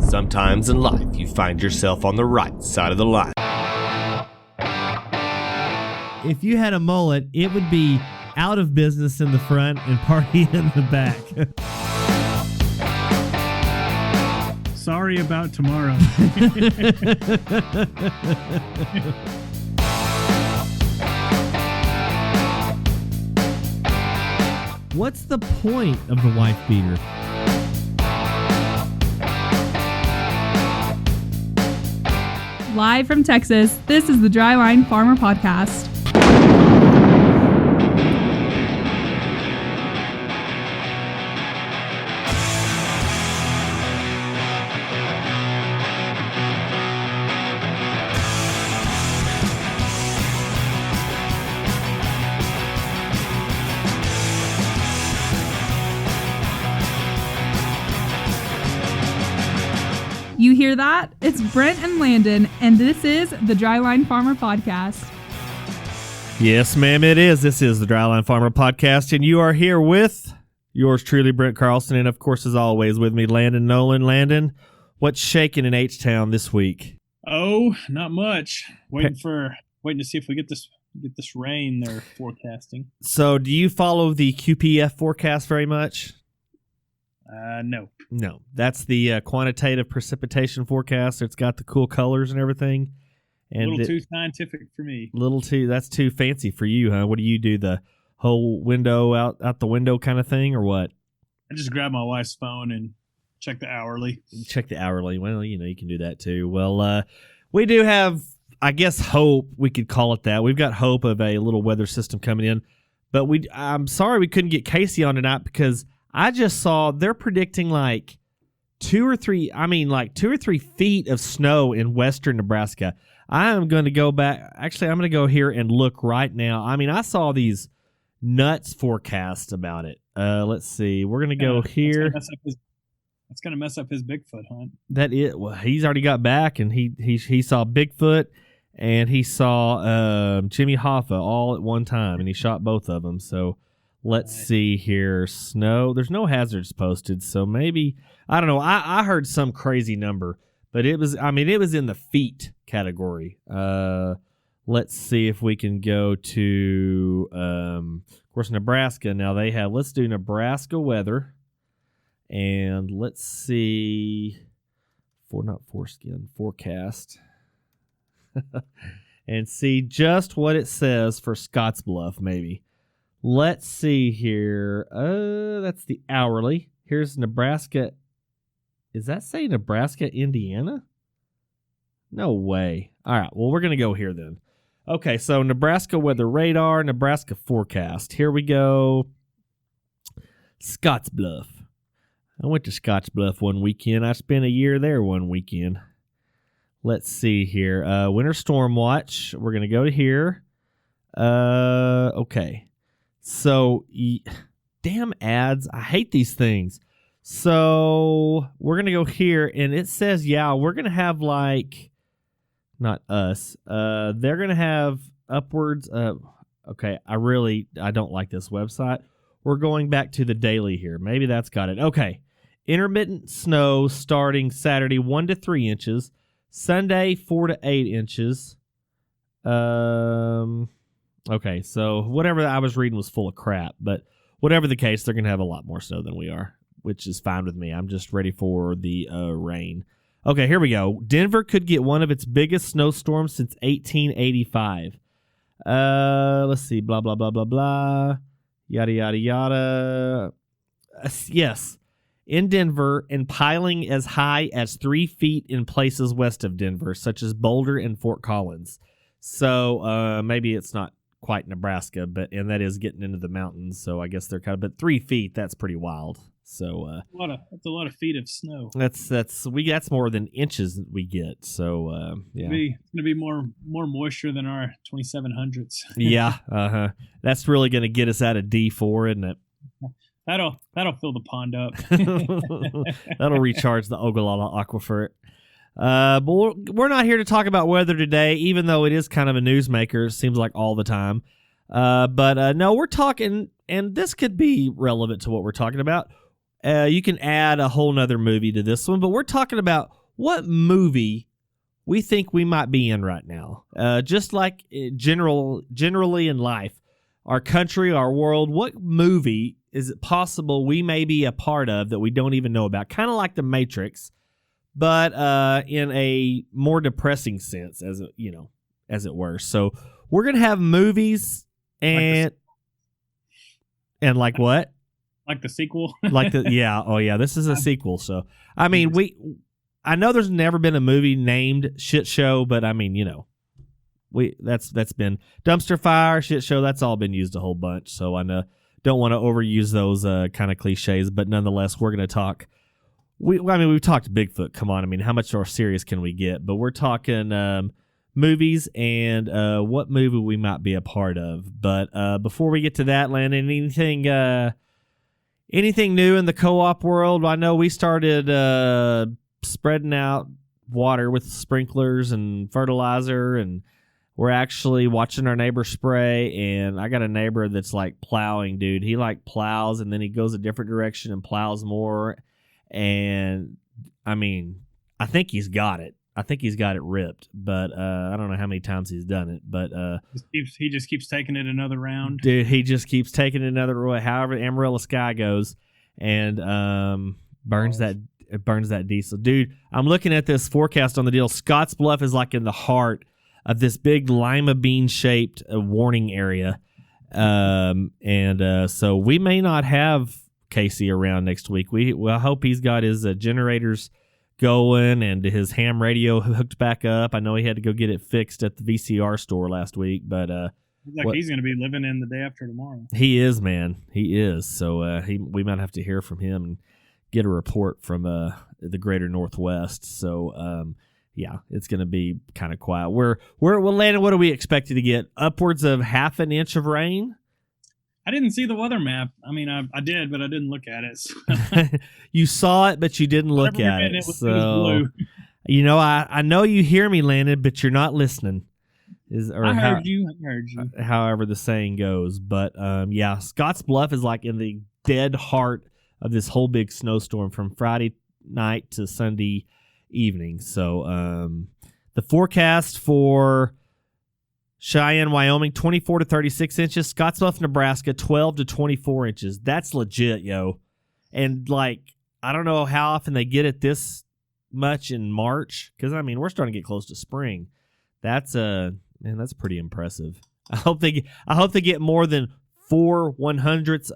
Sometimes in life, you find yourself on the right side of the line. If you had a mullet, it would be out of business in the front and party in the back. Sorry about tomorrow. What's the point of the wife beater? Live from Texas, this is the Dryline Farmer Podcast. You hear that? It's Brent and Landon, and this is the Dryline Farmer Podcast. Yes, ma'am, it is. This is the Dryline Farmer Podcast, and you are here with yours truly, Brent Carlson, and of course, as always, with me, Landon Nolan. Landon, what's shaking in H-Town this week? Oh, not much. Waiting to see if we get this rain they're forecasting. So, do you follow the QPF forecast very much? No. No, that's the quantitative precipitation forecast. It's got the cool colors and everything. And a little too scientific for me. That's too fancy for you, huh? What do you do? The whole window out the window kind of thing, or what? I just grab my wife's phone and check the hourly. Check the hourly. Well, you can do that too. Well, we do have, I guess, hope. We could call it that. We've got hope of a little weather system coming in, but I'm sorry we couldn't get Casey on tonight because I just saw they're predicting like 2 or 3 feet of snow in western Nebraska. I am going to go back. Actually, I'm going to go here and look right now. I mean, I saw these nuts forecasts about it. Let's see. We're going to go here. That's going to mess up his Bigfoot hunt. Well, he's already got back, and he saw Bigfoot, and he saw Jimmy Hoffa all at one time, and he shot both of them. So let's see here. Snow. There's no hazards posted, so maybe, I don't know. I heard some crazy number, but it was in the feet category. Let's see if we can go to, of course, Nebraska. Now let's do Nebraska weather, and let's see, forecast, and see just what it says for Scottsbluff, maybe. Let's see here. That's the hourly. Here's Nebraska. Does that say Nebraska, Indiana? No way. All right. Well, we're going to go here then. Okay. So Nebraska weather radar, Nebraska forecast. Here we go. Scottsbluff. I went to Scottsbluff one weekend. I spent a year there one weekend. Let's see here. Winter storm watch. We're going to go to here. Okay. So, damn ads. I hate these things. So, we're going to go here, and it says, we're going to have not us. They're going to have upwards. Okay, I don't like this website. We're going back to the daily here. Maybe that's got it. Okay. Intermittent snow starting Saturday, 1 to 3 inches. Sunday, 4 to 8 inches. Okay, so whatever I was reading was full of crap, but whatever the case, they're going to have a lot more snow than we are, which is fine with me. I'm just ready for the rain. Okay, here we go. Denver could get one of its biggest snowstorms since 1885. Let's see, blah, blah, blah, blah, blah, yada, yada, yada. Yes, in Denver, and piling as high as 3 feet in places west of Denver, such as Boulder and Fort Collins. So maybe it's not quite Nebraska, and that is getting into the mountains, so I guess they're but 3 feet, that's pretty wild. So that's a lot of feet of snow. That's more than inches we get. So yeah, it's gonna be more moisture than our 2700s. Yeah, that's really gonna get us out of D4, isn't it? That'll fill the pond up. That'll recharge the Ogallala Aquifer. But we're not here to talk about weather today, even though it is kind of a newsmaker. It seems like all the time. But no, we're talking, and this could be relevant to what we're talking about. You can add a whole nother movie to this one, but we're talking about what movie we think we might be in right now. Just like generally in life, our country, our world, what movie is it possible we may be a part of that we don't even know about? Kind of like The Matrix, but in a more depressing sense, as it were. So we're gonna have movies and like what? Like the sequel? This is a sequel. So I mean, I know there's never been a movie named Shit Show, but I mean, that's been Dumpster Fire, Shit Show. That's all been used a whole bunch. So I don't want to overuse those kind of cliches, but nonetheless, we're going to talk. We've talked Bigfoot. Come on, I mean, how much more serious can we get? But we're talking movies and what movie we might be a part of. But before we get to that, Landon, anything new in the co-op world? I know we started spreading out water with sprinklers and fertilizer, and we're actually watching our neighbor spray. And I got a neighbor that's like plowing, dude. He like plows and then he goes a different direction and plows more. And I mean, I think he's got it. I think he's got it ripped, but I don't know how many times he's done it. But he just keeps taking it another round. Dude, he just keeps taking it another round. However, Amarillo Sky goes and burns that diesel. Dude, I'm looking at this forecast on the deal. Scottsbluff is like in the heart of this big lima bean shaped warning area. So we may not have Casey around next week. I hope he's got his generators going and his ham radio hooked back up. I know he had to go get it fixed at the VCR store last week, but he's going to be living in the day after tomorrow. He is, man. He is. So we might have to hear from him and get a report from the greater Northwest. So it's going to be kind of quiet. We're Landon, what are we expected to get? Upwards of half an inch of rain? I didn't see the weather map. I mean, I did, but I didn't look at it. So. You saw it, but you didn't look at it. It was blue. I know you hear me, Landon, but you're not listening. I heard you. However the saying goes. But, Scottsbluff is like in the dead heart of this whole big snowstorm from Friday night to Sunday evening. So the forecast for Cheyenne, Wyoming, 24 to 36 inches. Scottsbluff, Nebraska, 12 to 24 inches. That's legit, yo. And, I don't know how often they get it this much in March, because, I mean, we're starting to get close to spring. That's pretty impressive. I hope they get more than 4 100ths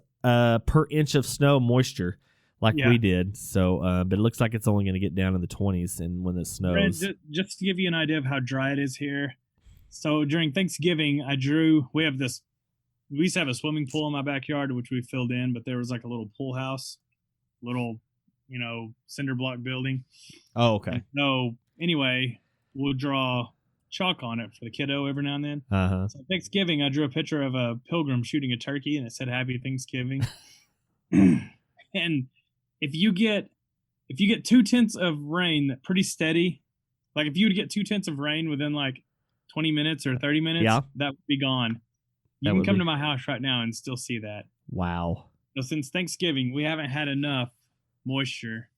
per inch of snow moisture we did. So, but it looks like it's only going to get down in the 20s and when it snows. Brad, just to give you an idea of how dry it is here. So during Thanksgiving, we used to have a swimming pool in my backyard, which we filled in, but there was like a little pool house, cinder block building. Oh, okay. And so anyway, we'll draw chalk on it for the kiddo every now and then. Uh-huh. So Thanksgiving, I drew a picture of a pilgrim shooting a turkey, and it said "Happy Thanksgiving." And if you get 2/10 of rain, pretty steady, like if you would get 2/10 of rain within 20 minutes or 30 minutes, that would be gone. You can come to my house right now and still see that. Wow. So since Thanksgiving, we haven't had enough moisture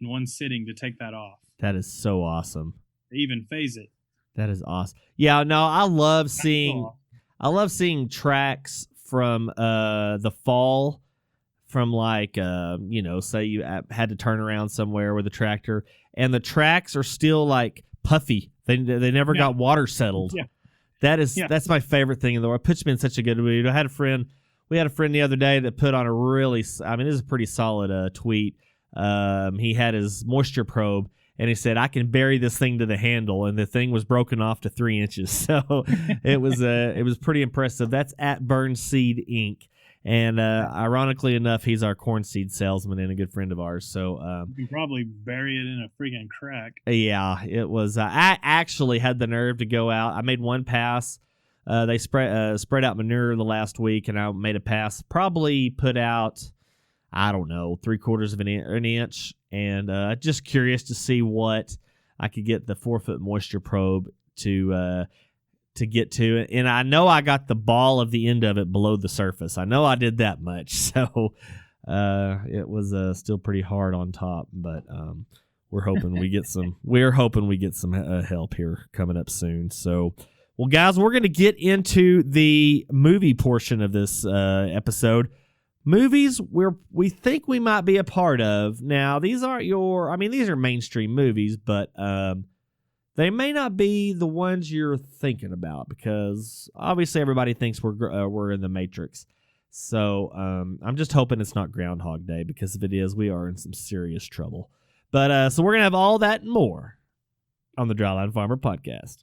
in one sitting to take that off. That is so awesome. They even phase it. That is awesome. Yeah, no, I love seeing tracks from the fall from say you had to turn around somewhere with a tractor and the tracks are still puffy. They never got water settled. Yeah. That's my favorite thing in the world. It puts me in such a good mood. We had a friend the other day that put on this is a pretty solid tweet. He had his moisture probe and he said, I can bury this thing to the handle, and the thing was broken off to 3 inches. So it was pretty impressive. That's at Burn Seed Inc. And ironically enough, he's our corn seed salesman and a good friend of ours. So you can probably bury it in a freaking crack. Yeah, it was. I actually had the nerve to go out. I made one pass. They spread out manure the last week, and I made a pass. Probably put out, I don't know, 3/4 of an inch, and just curious to see what I could get the 4-foot moisture probe to get to it. And I know I got the ball of the end of it below the surface. I know I did that much. So it was still pretty hard on top, but we're hoping we get some. We're hoping we get some help here coming up soon. So, well, guys, we're going to get into the movie portion of this episode. Movies we think we might be a part of. Now, these aren't these are mainstream movies, but they may not be the ones you're thinking about because obviously everybody thinks we're in the Matrix. So I'm just hoping it's not Groundhog Day, because if it is, we are in some serious trouble. But so we're going to have all that and more on the Dryline Farmer podcast.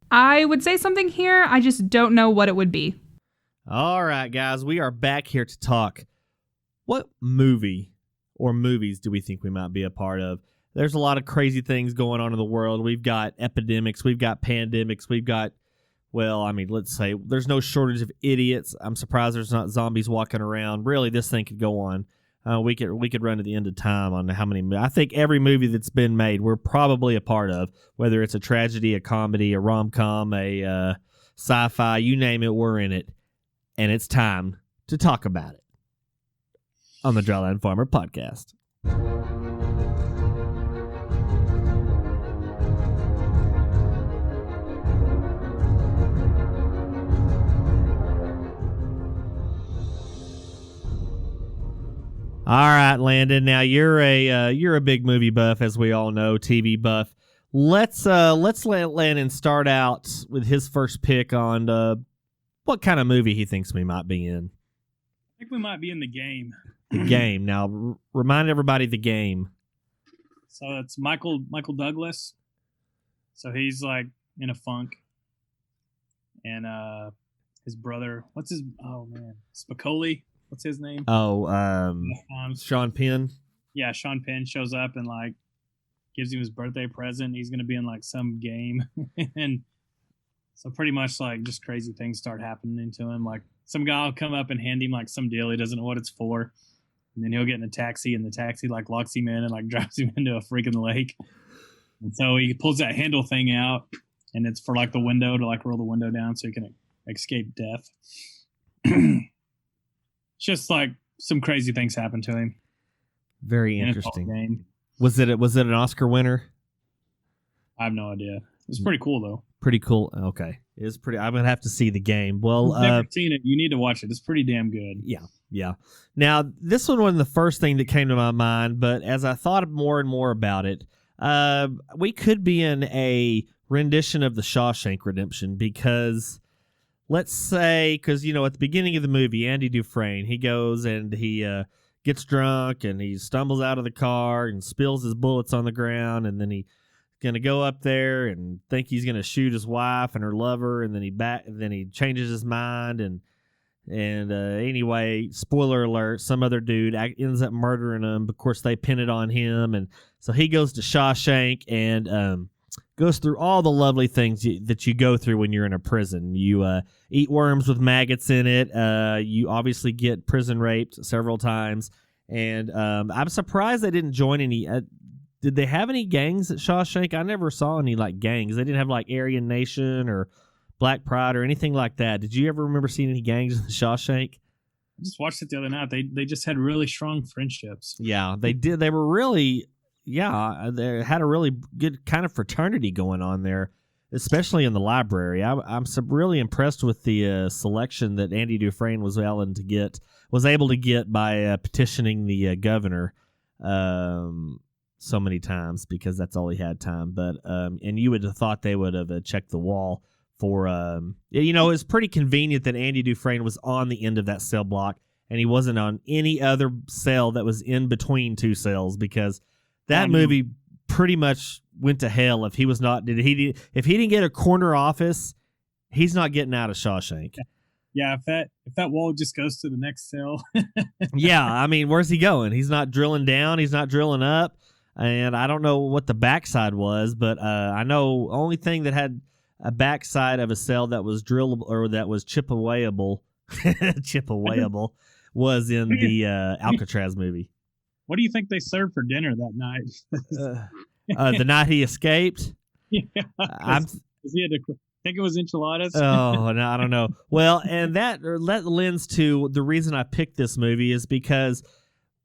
I would say something here. I just don't know what it would be. All right, guys, we are back here to talk. What movie or movies do we think we might be a part of? There's a lot of crazy things going on in the world. We've got epidemics. We've got pandemics. We've got, let's say there's no shortage of idiots. I'm surprised there's not zombies walking around. Really, this thing could go on. We could run to the end of time on how many. I think every movie that's been made, we're probably a part of, whether it's a tragedy, a comedy, a rom-com, a sci-fi, you name it, we're in it. And it's time to talk about it on the Dryline Farmer podcast. All right, Landon. Now you're a big movie buff, as we all know, TV buff. Let's let Landon start out with his first pick on what kind of movie he thinks we might be in. I think we might be in The Game. The Game. Now remind everybody The Game. So it's Michael Douglas. So he's like in a funk, and his brother, Spicoli. What's his name? Sean Penn. Yeah, Sean Penn shows up and like gives him his birthday present. He's gonna be in like some game, and so pretty much like just crazy things start happening to him. Like some guy will come up and hand him like some deal he doesn't know what it's for, and then he'll get in a taxi, and the taxi like locks him in and like drives him into a freaking lake. And so he pulls that handle thing out, and it's for like the window to like roll the window down so he can escape death. Just like some crazy things happen to him. Very interesting. Was it an Oscar winner? I have no idea. It's pretty cool though. Pretty cool. Okay, it's pretty. I'm gonna have to see The Game. Well, I've never seen it. You need to watch it. It's pretty damn good. Yeah. Now this one wasn't the first thing that came to my mind, but as I thought more and more about it, we could be in a rendition of the Shawshank Redemption because. Let's say, because, at the beginning of the movie, Andy Dufresne, he goes and he gets drunk and he stumbles out of the car and spills his bullets on the ground, and then he's going to go up there and think he's going to shoot his wife and her lover, and then he changes his mind, and anyway, spoiler alert, some other dude ends up murdering him. Of course, they pin it on him, and so he goes to Shawshank and goes through all the lovely things that you go through when you're in a prison. You eat worms with maggots in it. You obviously get prison raped several times. And I'm surprised they didn't join any. Did they have any gangs at Shawshank? I never saw any like gangs. They didn't have like Aryan Nation or Black Pride or anything like that. Did you ever remember seeing any gangs in Shawshank? I just watched it the other night. They just had really strong friendships. Yeah, they did. They were really... Yeah, they had a really good kind of fraternity going on there, especially in the library. I'm really impressed with the selection that Andy Dufresne was able to get by petitioning the governor so many times, because that's all he had time. But and you would have thought they would have checked the wall for it's pretty convenient that Andy Dufresne was on the end of that cell block and he wasn't on any other cell that was in between two cells, because that movie pretty much went to hell if he was not. If he didn't get a corner office, he's not getting out of Shawshank. Yeah, if that wall just goes to the next cell. Yeah, I mean, where's he going? He's not drilling down. He's not drilling up. And I don't know what the backside was, but I know only thing that had a backside of a cell that was drillable or that was chip-awayable was in the Alcatraz movie. What do you think they served for dinner that night? The night he escaped? Yeah. He had to think it was enchiladas. Oh, no, I don't know. Well, and that lends to the reason I picked this movie is because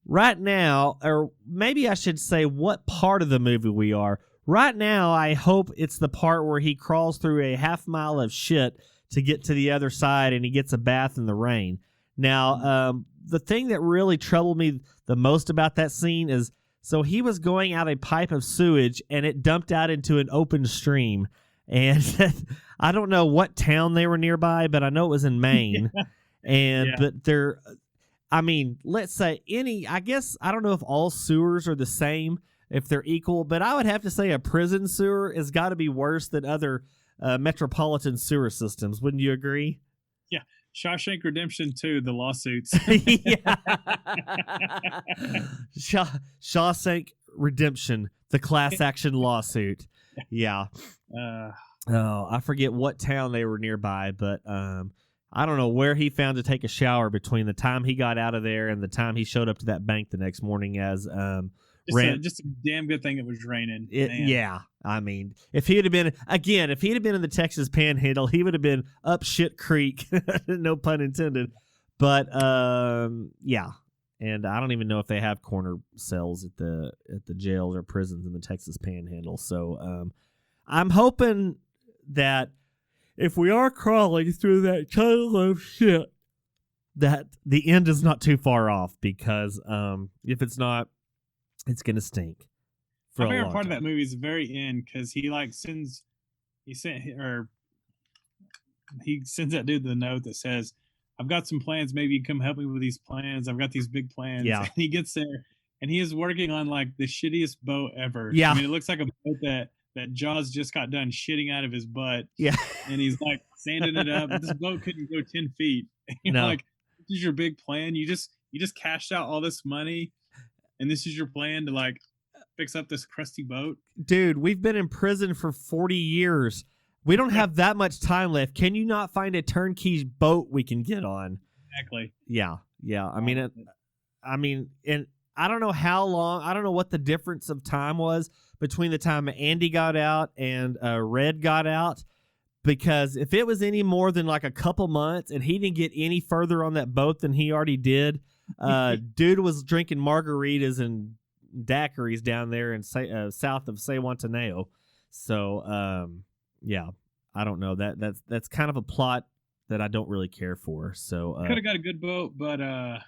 right now, or maybe I should say what part of the movie we are. Right now, I hope it's the part where he crawls through a half mile of shit to get to the other side and he gets a bath in the rain. Now, the thing that really troubled me the most about that scene is, so he was going out a pipe of sewage and it dumped out into an open stream. And I don't know what town they were nearby, but I know it was in Maine. But they're, I mean, let's say I guess, I don't know if all sewers are the same, if they're equal, but I would have to say a prison sewer has got to be worse than other metropolitan sewer systems. Wouldn't you agree? Yeah. Shawshank Redemption 2, the lawsuits. Shawshank Redemption, the class action lawsuit. Yeah. I forget what town they were nearby, but I don't know where he found to take a shower between the time he got out of there and the time he showed up to that bank the next morning as just a damn good thing it was raining. Yeah. I mean, if he'd have been in the Texas Panhandle, he would have been up shit creek. No pun intended. But yeah. And I don't even know if they have corner cells at the jails or prisons in the Texas Panhandle. So I'm hoping that if we are crawling through that tunnel of shit, that the end is not too far off, because if it's not, it's gonna stink. My favorite part of that movie is the very end, because he sends that dude the note that says, "I've got some plans. Maybe you can come help me with these plans. I've got these big plans." Yeah. And he gets there, and he is working on the shittiest boat ever. Yeah. I mean, it looks like a boat that Jaws just got done shitting out of his butt. Yeah. And he's sanding it up. This boat couldn't go 10 feet. And you're No. this is your big plan. You just cashed out all this money, and this is your plan to fix up this crusty boat. Dude, we've been in prison for 40 years. We don't have that much time left. Can you not find a turnkey boat we can get on? Exactly. Yeah. I mean, and I don't know how long. I don't know what the difference of time was between the time Andy got out and Red got out. Because if it was any more than a couple months and he didn't get any further on that boat than he already did, dude was drinking margaritas and daiquiris down there in south of Sewantaneo. So, yeah, I don't know. That's kind of a plot that I don't really care for. So could have got a good boat, but I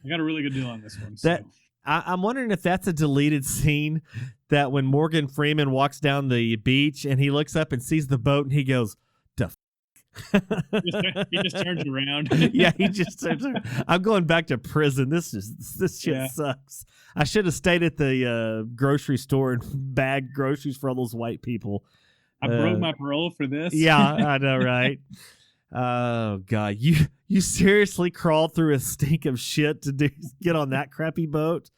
got a really good deal on this one. So. I'm wondering if that's a deleted scene, that when Morgan Freeman walks down the beach and he looks up and sees the boat and he goes, he just turns around. Yeah, he just turns around. I'm going back to prison. This shit sucks. I should have stayed at the grocery store and bagged groceries for all those white people. I broke my parole for this. Yeah, I know, right? Oh God, you seriously crawled through a stink of shit to get on that crappy boat?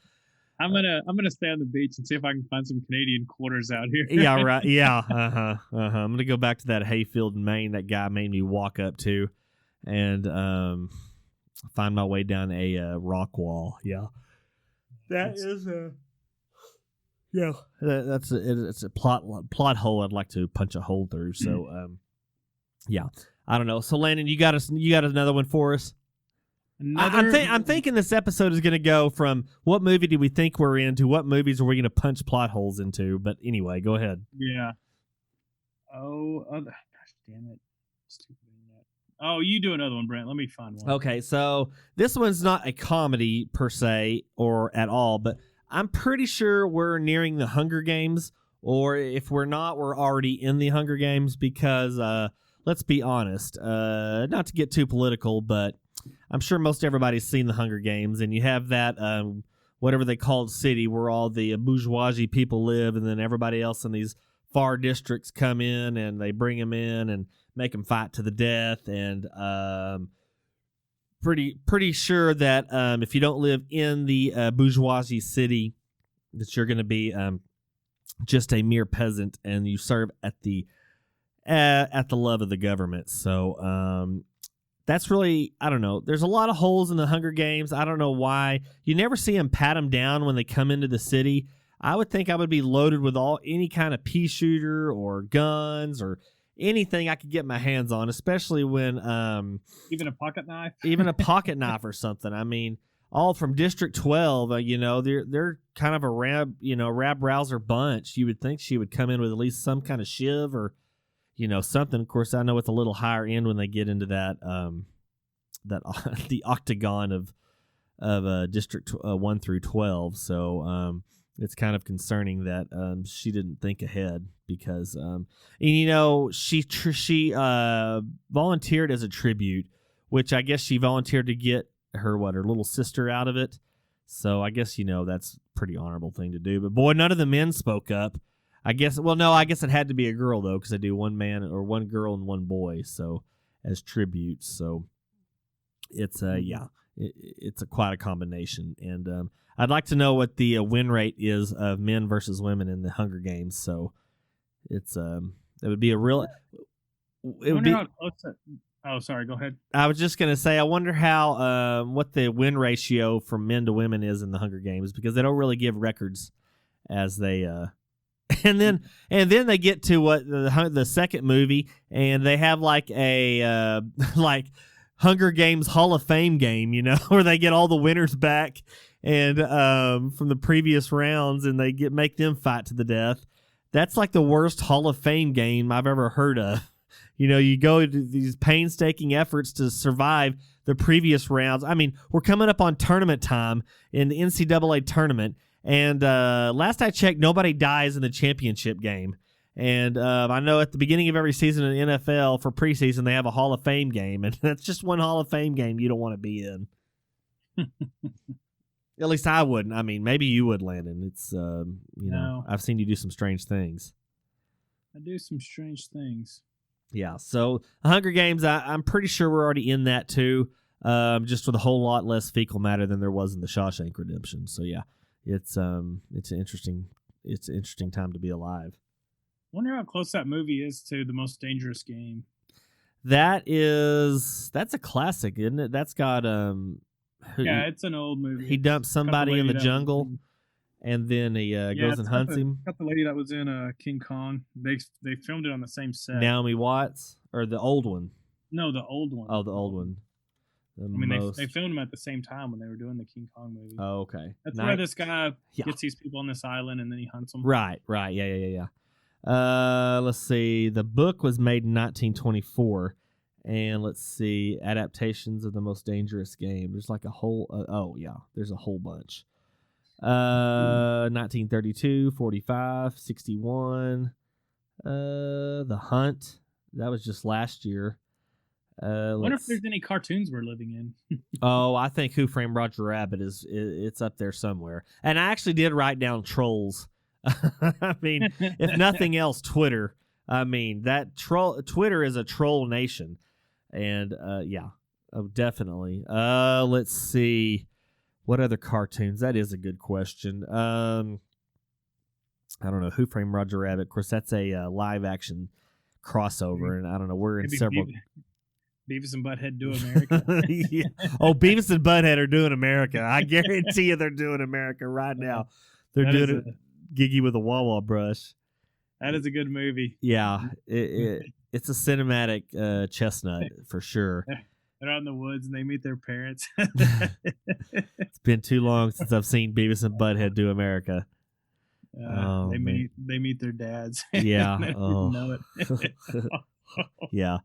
I'm gonna stay on the beach and see if I can find some Canadian quarters out here. Yeah, right. Yeah, I'm gonna go back to that hayfield in Maine that guy made me walk up to, and find my way down a rock wall. Yeah, that's it's a plot hole I'd like to punch a hole through. So yeah. I don't know. So Landon, you got another one for us? I'm thinking this episode is going to go from what movie do we think we're in to what movies are we going to punch plot holes into. But anyway, go ahead. Yeah. Oh, gosh, damn it. Oh, you do another one, Brent. Let me find one. Okay, so this one's not a comedy per se or at all, but I'm pretty sure we're nearing the Hunger Games, or if we're not, we're already in the Hunger Games, because let's be honest, not to get too political, but I'm sure most everybody's seen the Hunger Games, and you have that whatever they call it city where all the bourgeoisie people live, and then everybody else in these far districts come in and they bring them in and make them fight to the death. And pretty sure that if you don't live in the bourgeoisie city, that you're going to be just a mere peasant, and you serve at the love of the government. So that's really, I don't know. There's a lot of holes in the Hunger Games. I don't know why. You never see them pat them down when they come into the city. I would think I would be loaded with any kind of pea shooter or guns or anything I could get my hands on, especially when even a pocket knife, even a pocket knife or something. I mean, all from District 12. They're kind of a rab-rouser bunch. You would think she would come in with at least some kind of shiv or, something. Of course, I know it's a little higher end when they get into that the octagon of District 1 through 12. So it's kind of concerning that she didn't think ahead because she volunteered as a tribute, which I guess she volunteered to get her little sister out of it. So I guess that's a pretty honorable thing to do. But boy, none of the men spoke up. I guess it had to be a girl though, because they do one man or one girl and one boy, so as tributes. So it's it's quite a combination. And I'd like to know what the win rate is of men versus women in the Hunger Games. So it's it would be a real. It would be. Oh, sorry. Go ahead. I was just gonna say, I wonder how what the win ratio from men to women is in the Hunger Games, because they don't really give records as they. And then they get to what the second movie, and they have like a like Hunger Games Hall of Fame game, where they get all the winners back and from the previous rounds, and they make them fight to the death. That's like the worst Hall of Fame game I've ever heard of. You go to these painstaking efforts to survive the previous rounds. I mean, we're coming up on tournament time in the NCAA tournament, and last I checked, nobody dies in the championship game. And I know at the beginning of every season in the NFL for preseason, they have a Hall of Fame game, and that's just one Hall of Fame game you don't want to be in. At least I wouldn't. I mean, maybe you would, Landon. It's No. I've seen you do some strange things. I do some strange things. Yeah, so the Hunger Games, I'm pretty sure we're already in that too, just with a whole lot less fecal matter than there was in the Shawshank Redemption. So yeah, it's an interesting time to be alive. Wonder how close that movie is to The Most Dangerous Game. That's a classic, isn't it? That's got yeah, it's an old movie. He dumps somebody in the jungle, and then he goes and hunts him. Got the lady that was in King Kong. They filmed it on the same set. Naomi Watts, or the old one? No, the old one. Oh, the old one. They filmed them at the same time when they were doing the King Kong movie. Oh, okay. That's where this guy gets these people on this island and then he hunts them. Right. Yeah. Let's see. The book was made in 1924. And let's see, adaptations of The Most Dangerous Game. There's like a whole, there's a whole bunch. 1932, 45, 61. The Hunt. That was just last year. I wonder if there's any cartoons we're living in. Oh, I think Who Framed Roger Rabbit it's up there somewhere. And I actually did write down Trolls. I mean, if nothing else, Twitter. I mean, Twitter is a troll nation. And definitely. Let's see. What other cartoons? That is a good question. I don't know. Who Framed Roger Rabbit? Of course, that's a live action crossover, and I don't know. We're in several. Beavis and Butthead Do America. Yeah. Oh, Beavis and Butthead are doing America. I guarantee you, they're doing America right now. They're doing it. Giggy with a wah-wah brush. That is a good movie. Yeah, it's a cinematic chestnut for sure. They're out in the woods and they meet their parents. It's been too long since I've seen Beavis and Butthead Do America. They meet their dads. Yeah. Know it. Yeah.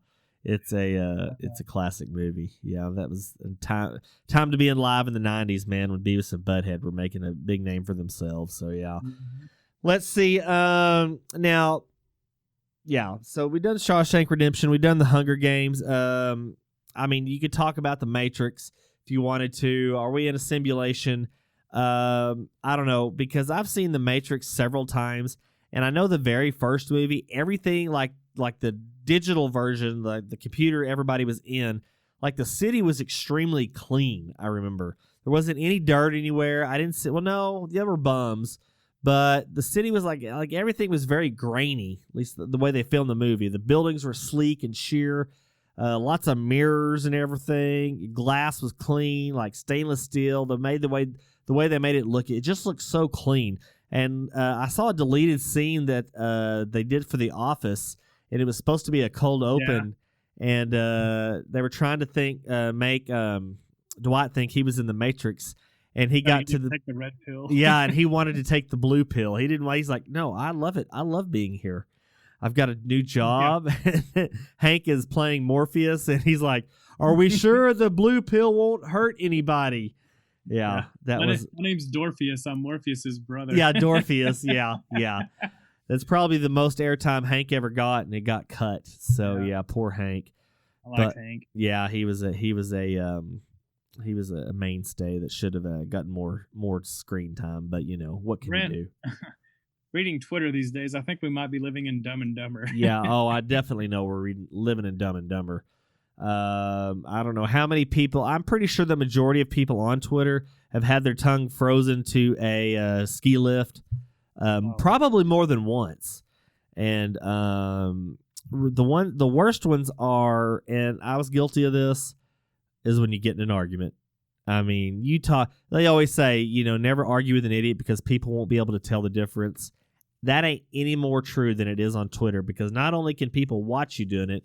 It's a classic movie. Yeah, that was time to be alive in the 90s, man, when Beavis and Butthead were making a big name for themselves. So yeah. Mm-hmm. Let's see. Now, yeah. So we've done Shawshank Redemption. We've done the Hunger Games. I mean, you could talk about the Matrix if you wanted to. Are we in a simulation? I don't know, because I've seen the Matrix several times, and I know the very first movie, everything like the digital version, like the computer everybody was in, like the city was extremely clean. I remember there wasn't any dirt anywhere. I didn't see. Well, no, there were bums. But the city was like everything was very grainy, at least the way they filmed the movie. The buildings were sleek and sheer, lots of mirrors and everything. Glass was clean, like stainless steel. The way they made it look, it just looked so clean. And I saw a deleted scene that they did for The Office, and it was supposed to be a cold open, and they were trying to make Dwight think he was in the Matrix, and he got to take the red pill. Yeah, and he wanted to take the blue pill. He didn't. He's like, no, I love it. I love being here. I've got a new job. Yeah. Hank is playing Morpheus, and he's like, are we sure the blue pill won't hurt anybody? Yeah, that my name's Dorpheus. I'm Morpheus's brother. Yeah, Dorpheus. Yeah. That's probably the most airtime Hank ever got, and it got cut. So yeah poor Hank. I like Hank. Yeah, he was a mainstay that should have gotten more screen time. But what can you do? Reading Twitter these days, I think we might be living in Dumb and Dumber. Yeah. Oh, I definitely know we're living in Dumb and Dumber. I don't know how many people. I'm pretty sure the majority of people on Twitter have had their tongue frozen to a ski lift, probably more than once. And the worst ones are, and I was guilty of this, is when you get in an argument. I mean, they always say, never argue with an idiot because people won't be able to tell the difference. That ain't any more true than it is on Twitter, because not only can people watch you doing it,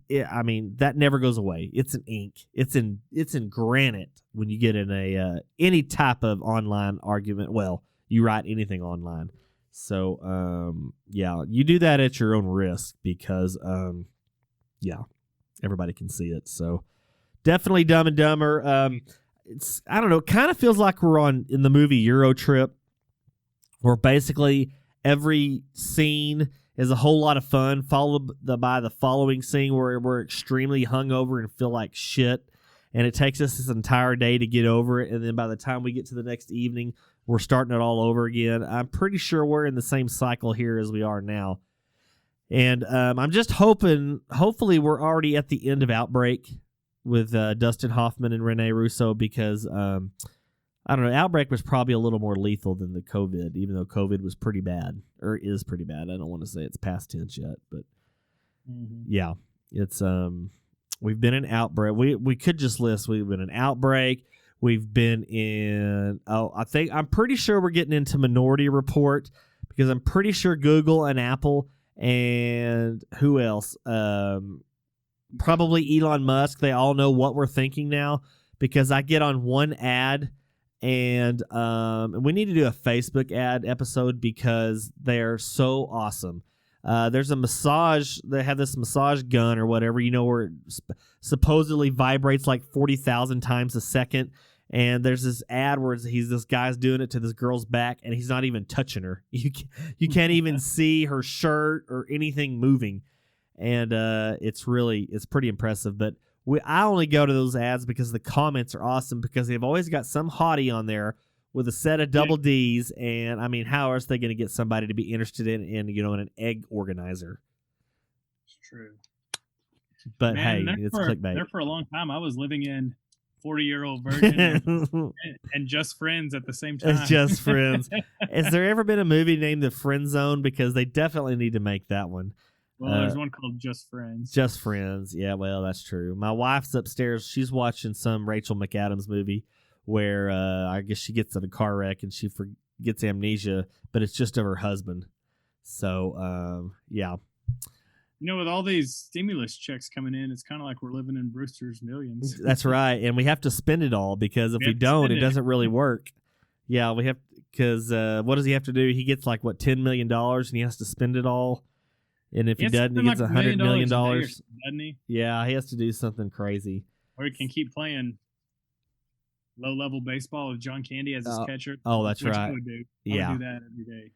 that never goes away. It's in ink. It's in granite when you get in any type of online argument. Well, you write anything online. So, you do that at your own risk because, everybody can see it. So definitely Dumb and Dumber. I don't know. It kind of feels like we're in the movie Euro Trip, where basically every scene is a whole lot of fun, followed by the following scene where we're extremely hungover and feel like shit, and it takes us this entire day to get over it, and then by the time we get to the next evening, we're starting it all over again. I'm pretty sure we're in the same cycle here as we are now, and I'm just hopefully we're already at the end of Outbreak with Dustin Hoffman and Rene Russo, because I don't know, Outbreak was probably a little more lethal than the COVID, even though COVID was pretty bad, or is pretty bad. I don't want to say it's past tense yet, but yeah, it's we've been in Outbreak. We could just list, we've been in Outbreak. We've been in, I'm pretty sure we're getting into Minority Report, because I'm pretty sure Google and Apple and who else? Probably Elon Musk. They all know what we're thinking now, because I get on one ad. And we need to do a Facebook ad episode because they're so awesome. There's a massage. They have this massage gun or whatever, where it supposedly vibrates like 40,000 times a second. And there's this ad where this guy's doing it to this girl's back, and he's not even touching her. You can't even see her shirt or anything moving. And it's pretty impressive. But I only go to those ads because the comments are awesome, because they've always got some hottie on there with a set of double Ds, and I mean, how else are they going to get somebody to be interested in an egg organizer? It's true. But man, hey, it's clickbait. There for a long time, I was living in 40-year-old virgin and Just Friends at the same time. Just Friends. Has there ever been a movie named The Friend Zone? Because they definitely need to make that one. Well, there's one called Just Friends. Just Friends. Yeah, well, that's true. My wife's upstairs. She's watching some Rachel McAdams movie where I guess she gets in a car wreck and she gets amnesia, but it's just of her husband. So, yeah. With all these stimulus checks coming in, it's kind of like we're living in Brewster's Millions. That's right. And we have to spend it all, because if we don't, it doesn't really work. Yeah, we have, because what does he have to do? He gets like, $10 million, and he has to spend it all. And if he doesn't, he gets $100 million. Doesn't he? Yeah, he has to do something crazy. Or he can keep playing low-level baseball with John Candy as his catcher. Oh, that's right. I would do. I would do that every day.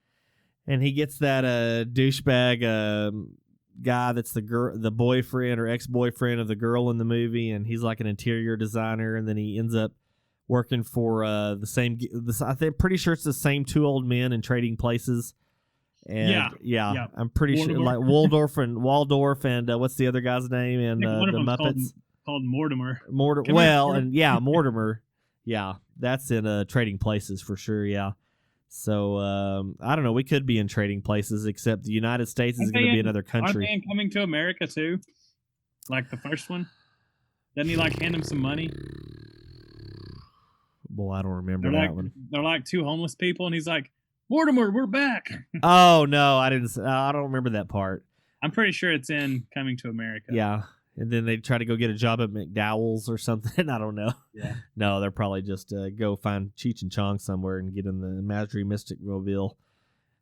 And he gets that douchebag guy that's the boyfriend or ex-boyfriend of the girl in the movie, and he's like an interior designer, and then he ends up working for I'm pretty sure it's the same two old men in Trading Places. And yeah, I'm pretty sure like Waldorf and what's the other guy's name? And the Muppets called Mortimer. Mortimer. Yeah, that's in Trading Places for sure. Yeah. So I don't know. We could be in Trading Places, except the United States is going to be another country. Aren't they Coming to America too? Like the first one? Doesn't he hand him some money? Boy, I don't remember that one. They're like two homeless people, and he's like, Mortimer, we're back. Oh no, I don't remember that part. I'm pretty sure it's in Coming to America. Yeah, And then they try to go get a job at McDowell's or something. I don't know. Yeah. No, they're probably just go find Cheech and Chong somewhere and get in the Imagery Mystic Mobile.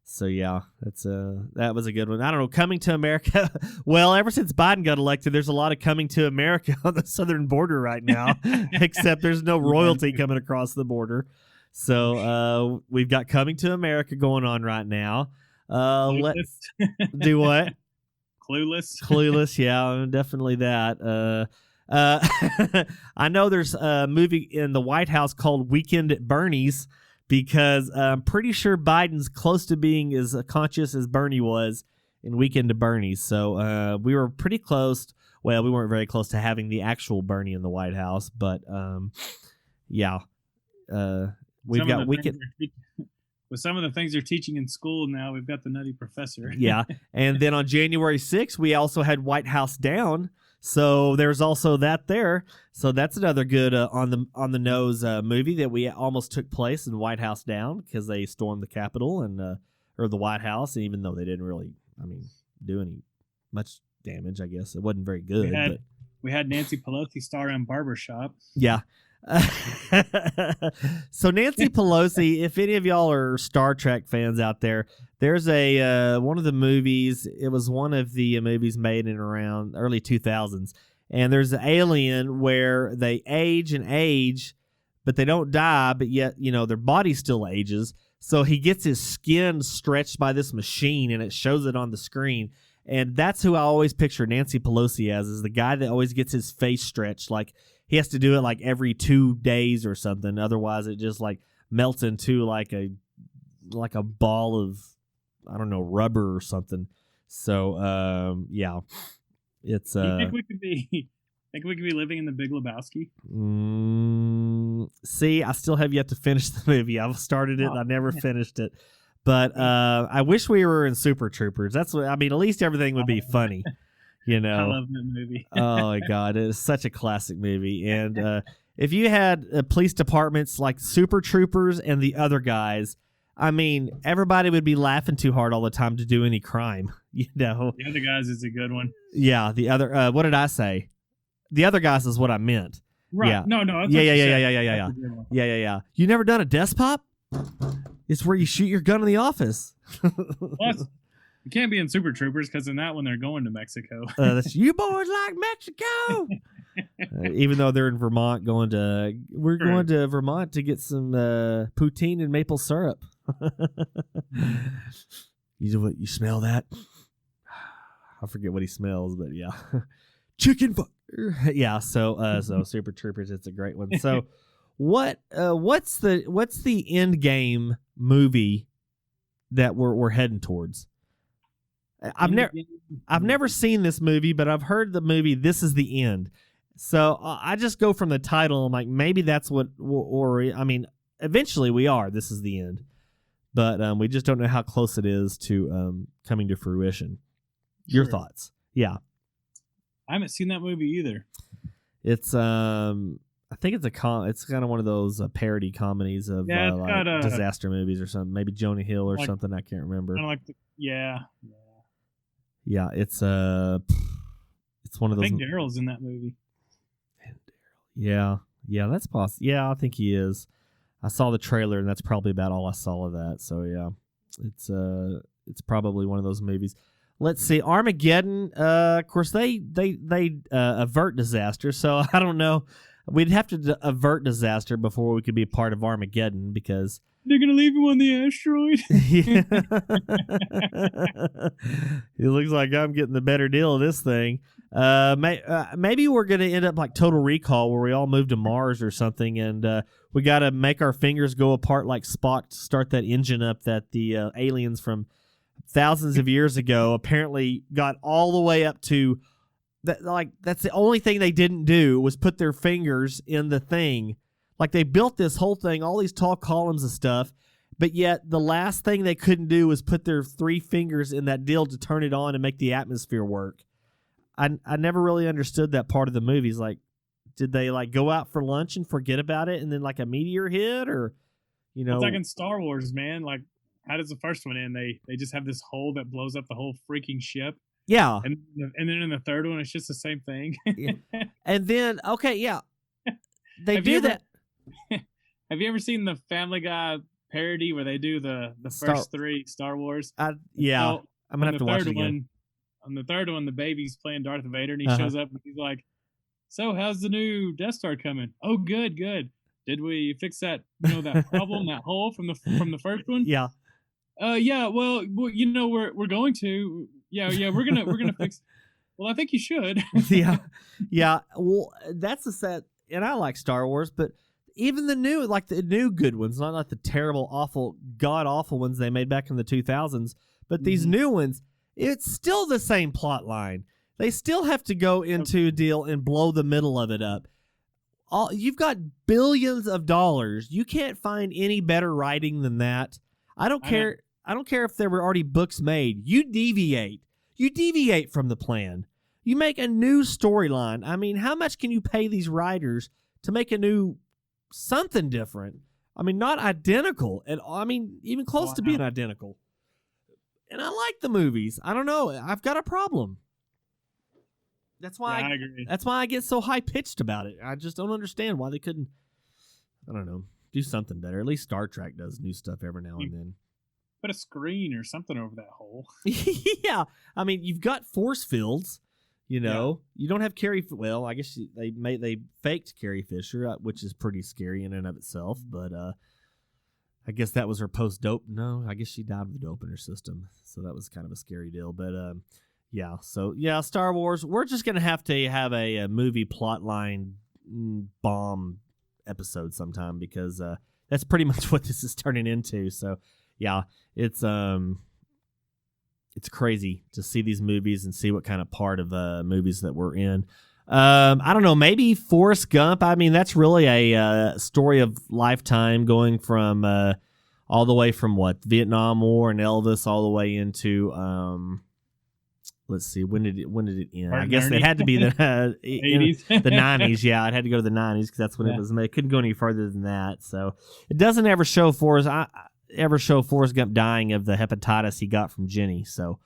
So yeah, that was a good one. I don't know. Coming to America. Well, ever since Biden got elected, there's a lot of coming to America on the southern border right now. Except there's no royalty coming across the border. So we've got Coming to America going on right now. Let's do what? Clueless, yeah, definitely that. I know there's a movie in the White House called Weekend at Bernie's because I'm pretty sure Biden's close to being as conscious as Bernie was in Weekend at Bernie's. So we were pretty close. Well, we weren't very close to having the actual Bernie in the White House, but yeah. We've got Weekend. With some of the things they're teaching in school now, we've got the Nutty Professor. Yeah. And then on January 6th, we also had White House Down. So there's also that there. So that's another good on the nose movie that we almost took place in White House Down because they stormed the Capitol and or the White House, even though they didn't really, do any much damage. I guess it wasn't very good. We had Nancy Pelosi star on Barbershop. Yeah. So Nancy Pelosi, if any of y'all are Star Trek fans out there, there's a one of the movies. It was one of the movies made in around early 2000s, and there's an alien where they age and age, but they don't die, but yet their body still ages. So he gets his skin stretched by this machine, and it shows it on the screen. And that's who I always picture Nancy Pelosi as, is the guy that always gets his face stretched. Like he has to do it like every 2 days or something. Otherwise, it just like melts into like a ball of, I don't know, rubber or something. So yeah, it's. Do you think we could be living in the Big Lebowski? See, I still have yet to finish the movie. I've started it, and I never finished it. But I wish we were in Super Troopers. That's what at least everything would be funny. I love that movie. Oh my God, it is such a classic movie. And if you had police departments like Super Troopers and the other guys, everybody would be laughing too hard all the time to do any crime. The other guys is a good one. Yeah, the other. What did I say? The other guys is what I meant. Right. Yeah. No. Yeah. You never done a desk pop? It's where you shoot your gun in the office. Plus, you can't be in Super Troopers because in that one they're going to Mexico. That's you boys like Mexico. Even though they're in Vermont, we're going to Vermont to get some poutine and maple syrup. You smell that? I forget what he smells, but yeah, chicken. Yeah. So Super Troopers, it's a great one. So. What's the end game movie that we're heading towards? I've never seen this movie, but I've heard the movie This Is the End. So I just go from the title. I'm like, maybe that's what, or eventually we are. This is the end, but we just don't know how close it is to coming to fruition. Your thoughts? Yeah, I haven't seen that movie either. It's I think it's it's kind of one of those parody comedies of disaster movies or something. Maybe Jonah Hill or something. I can't remember. Kind of like yeah. It's one of those. I think Daryl's in that movie. Yeah, that's possible. Yeah, I think he is. I saw the trailer, and that's probably about all I saw of that. So yeah, it's probably one of those movies. Let's see, Armageddon. Of course, they avert disaster. So I don't know. We'd have to avert disaster before we could be a part of Armageddon because they're going to leave him on the asteroid. It looks like I'm getting the better deal of this thing. Maybe we're going to end up like Total Recall where we all move to Mars or something, and we got to make our fingers go apart like Spock to start that engine up that the aliens from thousands of years ago apparently got all the way up to. That's the only thing they didn't do was put their fingers in the thing. Like they built this whole thing, all these tall columns of stuff, but yet the last thing they couldn't do was put their 3 fingers in that deal to turn it on and make the atmosphere work. I never really understood that part of the movies. Like, did they go out for lunch and forget about it and then a meteor hit or, It's like in Star Wars, man. Like, how does the first one end? They just have this hole that blows up the whole freaking ship. Yeah. And then in the third one, it's just the same thing. Yeah. And then, okay, yeah. They Have do you ever- that. Have you ever seen the Family Guy parody where they do the first three Star Wars? Yeah. Well, I'm going to have to watch it again. On the third one, the baby's playing Darth Vader, and he Uh-huh. shows up and he's like, "So, how's the new Death Star coming?" "Oh, good. Did we fix that? That problem, that hole from the first one?" Yeah. Yeah. Well, we're going to. Yeah. We're gonna fix. Well, I think you should. Yeah. Well, that's a set, and I like Star Wars, but even the new good ones, not like the terrible, awful, god awful ones they made back in the 2000s, but these new ones, it's still the same plot line. They still have to go into a deal and blow the middle of it up. You've got billions of dollars. You can't find any better writing than that. I don't care if there were already books made. You deviate from the plan. You make a new storyline. I mean, how much can you pay these writers to make a new something different? I mean, not identical. And I mean, even close to being identical. And I like the movies. I don't know. I've got a problem. That's why I agree. That's why I get so high pitched about it. I just don't understand why they couldn't, I don't know, do something better. At least Star Trek does new stuff every now and then. Put a screen or something over that hole. Yeah. I mean, you've got force fields. You don't have Carrie. Well, I guess they faked Carrie Fisher, which is pretty scary in and of itself. But I guess that was her post-dope. No, I guess she died with dope in her system, so that was kind of a scary deal. But yeah. So yeah, Star Wars. We're just gonna have to have a movie plotline bomb episode sometime because that's pretty much what this is turning into. So yeah, it's crazy to see these movies and see what kind of part of movies that we're in. I don't know, maybe Forrest Gump. I mean, that's really a story of lifetime, going from all the way from Vietnam War and Elvis all the way into let's see, when did it end? I guess it had to be the 80s. the 90s. Yeah, it had to go to the 90s because that's when it was made. It couldn't go any further than that. So it doesn't ever show Forrest Gump dying of the hepatitis he got from Jenny. So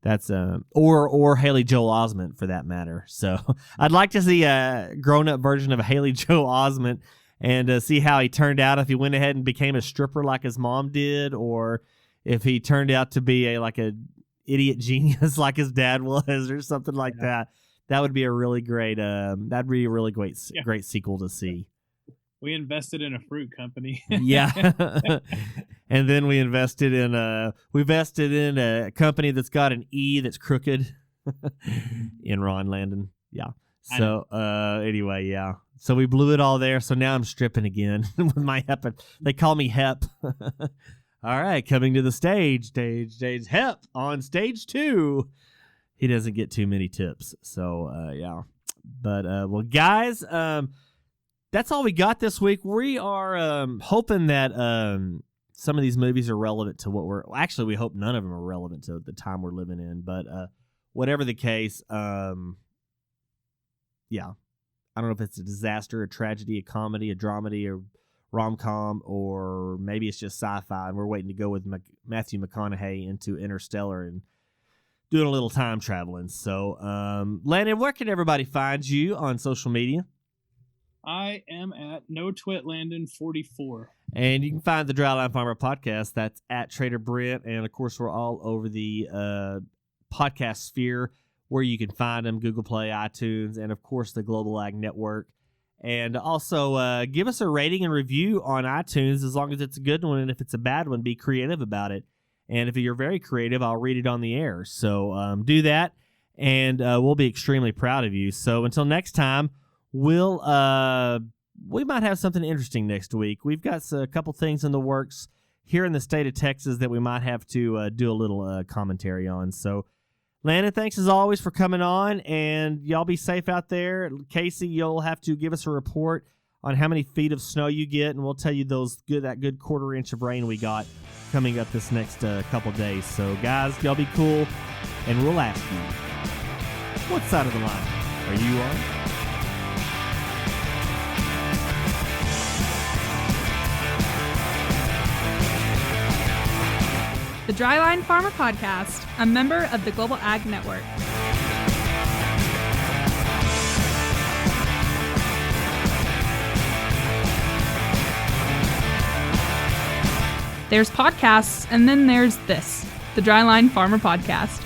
that's or Haley Joel Osment for that matter. So I'd like to see a grown-up version of Haley Joel Osment and see how he turned out, if he went ahead and became a stripper like his mom did, or if he turned out to be a idiot genius like his dad was, or something like that. That would be a really great that'd be a really great sequel to see. We invested in a fruit company. Yeah. And then we invested in a company that's got an E that's crooked. Enron Landon. Yeah. So anyway, yeah. So we blew it all there. So now I'm stripping again with my Hep. They call me Hep. All right, coming to the stage Hep on stage 2. He doesn't get too many tips. So yeah. But well, guys, that's all we got this week. We are hoping that some of these movies are relevant to what we're... Actually, we hope none of them are relevant to the time we're living in. But whatever the case, yeah. I don't know if it's a disaster, a tragedy, a comedy, a dramedy, or rom-com, or maybe it's just sci-fi, and we're waiting to go with Matthew McConaughey into Interstellar and doing a little time traveling. So, Landon, where can everybody find you on social media? I am at NoTwitLandon44. And you can find the Dryline Farmer podcast. That's at Trader Brent. And, of course, we're all over the podcast sphere where you can find them, Google Play, iTunes, and, of course, the Global Ag Network. And also give us a rating and review on iTunes as long as it's a good one. And if it's a bad one, be creative about it. And if you're very creative, I'll read it on the air. So do that, and we'll be extremely proud of you. So until next time, we might have something interesting next week. We've got a couple things in the works here in the state of Texas that we might have to do a little commentary on. So, Landon, thanks as always for coming on, and y'all be safe out there. Casey, you'll have to give us a report on how many feet of snow you get, and we'll tell you that good quarter inch of rain we got coming up this next couple days. So, guys, y'all be cool, and we'll ask you, what side of the line are you on? The Dryline Farmer Podcast, a member of the Global Ag Network. There's podcasts, and then there's this, the Dryline Farmer Podcast.